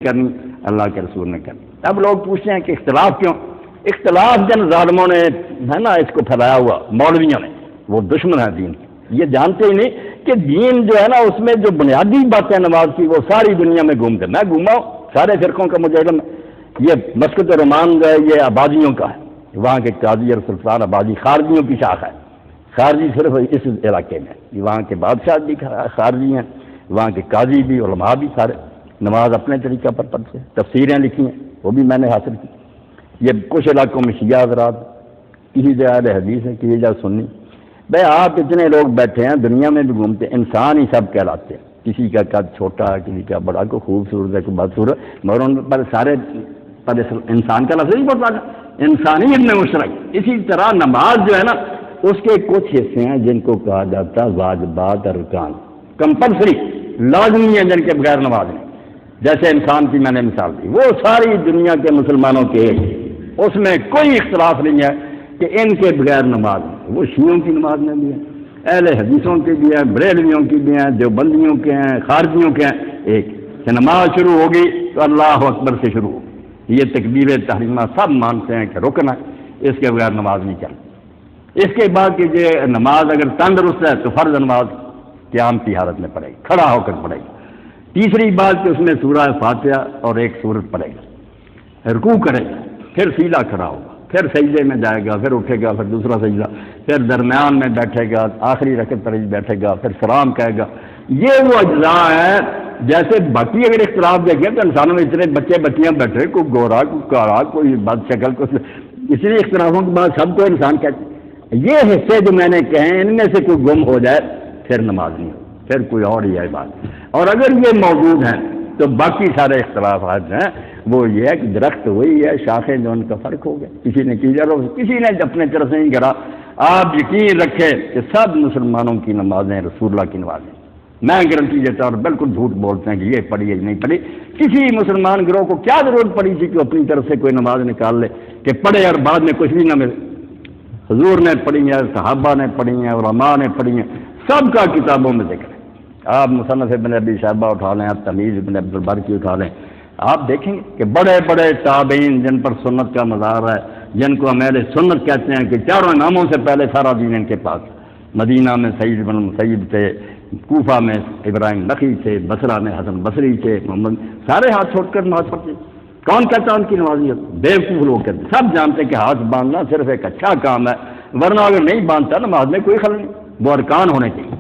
کرنی اللہ کے رسول نے کرنی. اب لوگ پوچھتے ہیں کہ اختلاف کیوں؟ اختلاف جن ظالموں نے ہے نا اس کو پھیلایا ہوا، مولویوں نے، وہ دشمن ہیں دین کے. یہ جانتے ہی نہیں کہ دین جو ہے نا اس میں جو بنیادی باتیں نماز کی وہ ساری دنیا میں گھومتے. میں گھوما ہوں سارے فرقوں کا مجھے علم. یہ مسجد الرحمان جو ہے یہ آبادیوں کا ہے، وہاں کے قاضی اور سلطان آبادی خارجیوں کی شاخ ہے. خارجی صرف اس علاقے میں، وہاں کے بادشاہ بھی خارجی ہیں، وہاں کے قاضی بھی، علماء بھی سارے نماز اپنے طریقہ پر پڑھتے ہیں. تفسیریں لکھی ہیں وہ بھی میں نے حاصل کی. یہ کچھ علاقوں میں شیعہ حضرات، کسی جگہ اہل حدیث ہے، کسی جگہ سنی. بھائی آپ اتنے لوگ بیٹھے ہیں دنیا میں بھی گھومتے ہیں، انسان ہی سب کہلاتے ہیں. کسی کا قد چھوٹا، کسی کا بڑا، کوئی خوبصورت ہے، کوئی بدصورت، مگر ان پر سارے پر انسان کا لفظ نہیں پڑتا، انسانیت میں مشترک. اسی طرح نماز جو ہے نا اس کے کچھ حصے ہیں جن کو کہا جاتا ہے واجبات ارکان، کمپلسری، لازمی ہیں، جن کے بغیر نماز نہیں. جیسے انسان کی میں نے مثال دی، وہ ساری دنیا کے مسلمانوں کے اس میں کوئی اختلاف نہیں ہے کہ ان کے بغیر نماز نہیں. وہ شیعوں کی نماز میں بھی ہے، اہل حدیثوں کی بھی ہے، بریلویوں کی بھی ہیں، دیوبندیوں کے ہیں، خارجیوں کے ہیں. ایک کہ نماز شروع ہوگی تو اللہ اکبر سے شروع ہوگی. یہ تکبیر تحریمہ سب مانتے ہیں کہ رکن ہے، اس کے بغیر نماز نہیں چلتی. اس کے بعد کہ یہ نماز اگر تندرست ہے تو فرض نماز قیام کی حالت میں پڑھے گی، کھڑا ہو کر پڑھے گی. تیسری بات کہ اس میں سورہ فاتحہ اور ایک سورت پڑھے گا، رکوع کرے گا، پھر سیدھا کھڑا ہوگا، پھر سجدے میں جائے گا، پھر اٹھے گا، پھر دوسرا سجدہ، پھر درمیان میں بیٹھے گا، آخری رکعت پر بیٹھے گا، پھر سلام کہے گا. یہ وہ اجزاء ہیں. جیسے باقی اگر اختلاف دیکھیں تو انسانوں میں اتنے بچے بچیاں بیٹھے، کوئی گورا، کوئی کالا، کوئی بد شکل، کوئی اس لیے اختلافوں کے بعد سب کو انسان کہتے ہیں. یہ حصے جو میں نے کہے ان میں سے کوئی گم ہو جائے پھر نماز نہیں ہو، پھر کوئی اور ہی ہے بات. اور اگر یہ موجود ہیں تو باقی سارے اختلافات ہیں وہ یہ ہے کہ درخت وہی ہے، شاخیں جو ان کا فرق ہو گیا. کسی نے کی جا، کسی نے اپنے طرف سے نہیں کرا. آپ یقین رکھیں کہ سب مسلمانوں کی نمازیں رسول اللہ کی نمازیں. میں گارنٹی دیتا ہوں، بالکل جھوٹ بولتے ہیں کہ یہ پڑھی ہے نہیں پڑھی. کسی مسلمان گروہ کو کیا ضرورت پڑی تھی کہ اپنی طرف سے کوئی نماز نکال لے کہ پڑھے اور بعد میں کچھ بھی نہ ملے. حضور نے پڑھی ہیں، صحابہ نے پڑھی ہیں، علماء نے پڑھی ہیں، سب کا کتابوں میں ذکر ہے. آپ مصنف ابن ابی شیبہ اٹھا لیں، آپ تمیز ابن عبد البر کی اٹھا لیں، آپ دیکھیں گے کہ بڑے بڑے تابعین جن پر سنت کا مزار ہے، جن کو ہم اہل سنت کہتے ہیں کہ چاروں اماموں سے پہلے سارا دین ان کے پاس. مدینہ میں سعید بن مسیب تھے، کوفہ میں ابراہیم نخعی تھے، بصرہ میں حسن بصری تھے، محمد سارے ہاتھ چھوڑ کر نماز پڑھتے. کون کہتا ان کی نمازیت؟ بیوقوف لوگ کہتے. سب جانتے کہ ہاتھ باندھنا صرف ایک اچھا کام ہے، ورنہ اگر نہیں باندھتا نماز میں کوئی خلل نہیں، وہ ارکان ہونے چاہیے.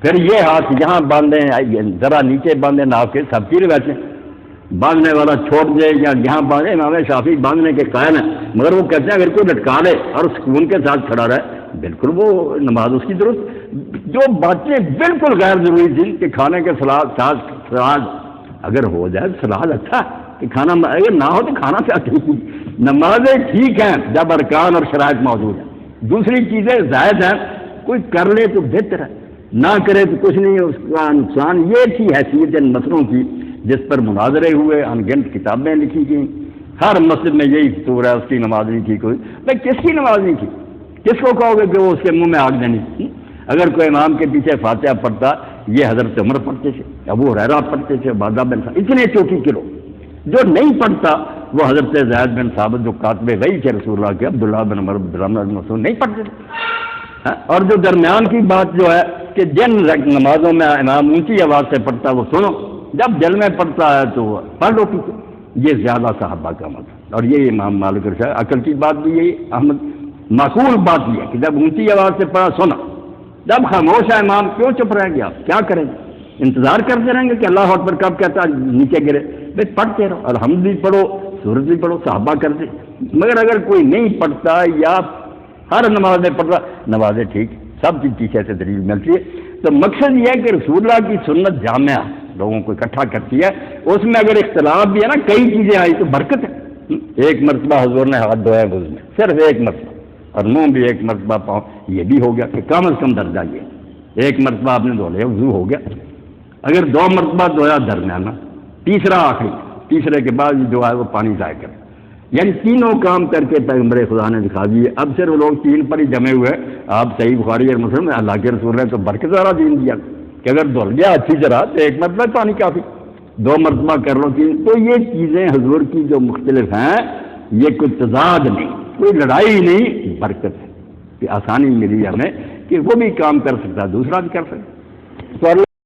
پھر یہ ہاتھ یہاں باندھیں، ذرا نیچے باندھیں، ناف کے سب کی روایتیں. باندھنے والا چھوڑ دے یا یہاں باندھے، امام شافعی باندھنے کے قائل ہیں، مگر وہ کہتے ہیں اگر کوئی لٹکا لے اور سکون کے ساتھ کھڑا رہے بالکل وہ نماز اس کی درست. جو باتیں بالکل غیر ضروری تھیں کہ کھانے کے سلاد اگر ہو جائے سلاد اچھا کہ کھانا اگر نہ ہو تو کھانا سے ٹھیک. نمازیں ٹھیک ہیں جب ارکان اور شرائط موجود ہیں. دوسری چیزیں زائد ہیں، کوئی کر لے تو بہتر ہے، نہ کرے تو کچھ نہیں ہے، اس کا نقصان. یہ تھی حیثیت ان مسئلوں کی جس پر مناظرے ہوئے، انگنت کتابیں لکھی گئیں. ہر مسجد میں یہی فطور ہے اس کی نماز نہیں تھی. کوئی بھائی کس کی نماز نہیں تھی؟ کس کو کہو گے کہ وہ اس کے منہ میں آگ دینی تھی؟ اگر کوئی امام کے پیچھے فاتحہ پڑھتا، یہ حضرت عمر پڑھتے تھے، ابو ہریرہ پڑھتے تھے، عبادہ بن صامت، اتنے چوٹی کے لوگ. جو نہیں پڑھتا وہ حضرت زید بن ثابت جو کاتب وحی تھے رسول اللہ کے، عبداللہ بن عمر بن مسعود نہیں پڑھتے تھے. اور جو درمیان کی بات جو ہے کہ جن نمازوں میں امام اونچی آواز سے پڑھتا وہ سنو، جب دل میں پڑھتا ہے تو پڑھ لو پیچھے. یہ زیادہ صحابہ کا مطلب. اور یہ امام مالک رشا عقل کی بات بھی یہی، احمد معقول بات یہ ہے کہ جب اونچی آواز سے پڑھا سنا، جب خاموش ہے امام کیوں چپ رہیں گے آپ؟ کیا کریں گے؟ انتظار کرتے رہیں گے کہ اللہ اکبر کب کہتا نیچے گرے؟ بھائی پڑھتے رہو، الحمد بھی پڑھو، سورت بھی پڑھو، صحابہ کرتے. مگر اگر کوئی نہیں پڑھتا یا ہر نماز میں پڑھتا، نمازیں ٹھیک سب کی پیچھے سے دلیل ملتی ہے. تو مقصد یہ ہے کہ رسول اللہ کی سنت جامعہ لوگوں کو اکٹھا کرتی ہے. اس میں اگر اختلاف بھی ہے نا، کئی چیزیں آئی تو برکت ہے. ایک مرتبہ حضور نے ہاتھ دھویا وضو میں، صرف ایک مرتبہ، اور منہ بھی ایک مرتبہ پاؤں، یہ بھی ہو گیا کہ کم از کم درجہ یہ ایک مرتبہ آپ نے دھو لیا وضو ہو گیا. اگر 2 مرتبہ دھویا درمیانہ، تیسرا آخری، تیسرے کے بعد جو ہے وہ پانی ضائع کرے. یعنی تینوں کام کر کے پیغمبر خدا نے دکھا دیے. اب صرف لوگ 3 پر ہی جمے ہوئے. آپ صحیح بخاری اور مسلم میں اللہ کے رسول نے تو برکت والا دین دیا کہ اگر دھل گیا اچھی طرح تو ایک مرتبہ پانی کافی. 2 مرتبہ کر لو 3، تو یہ چیزیں حضور کی جو مختلف ہیں یہ کوئی تضاد نہیں، کوئی لڑائی نہیں، برکت ہے کہ آسانی ملی ہمیں کہ وہ بھی کام کر سکتا دوسرا بھی کر سکتا۔ تو اللہ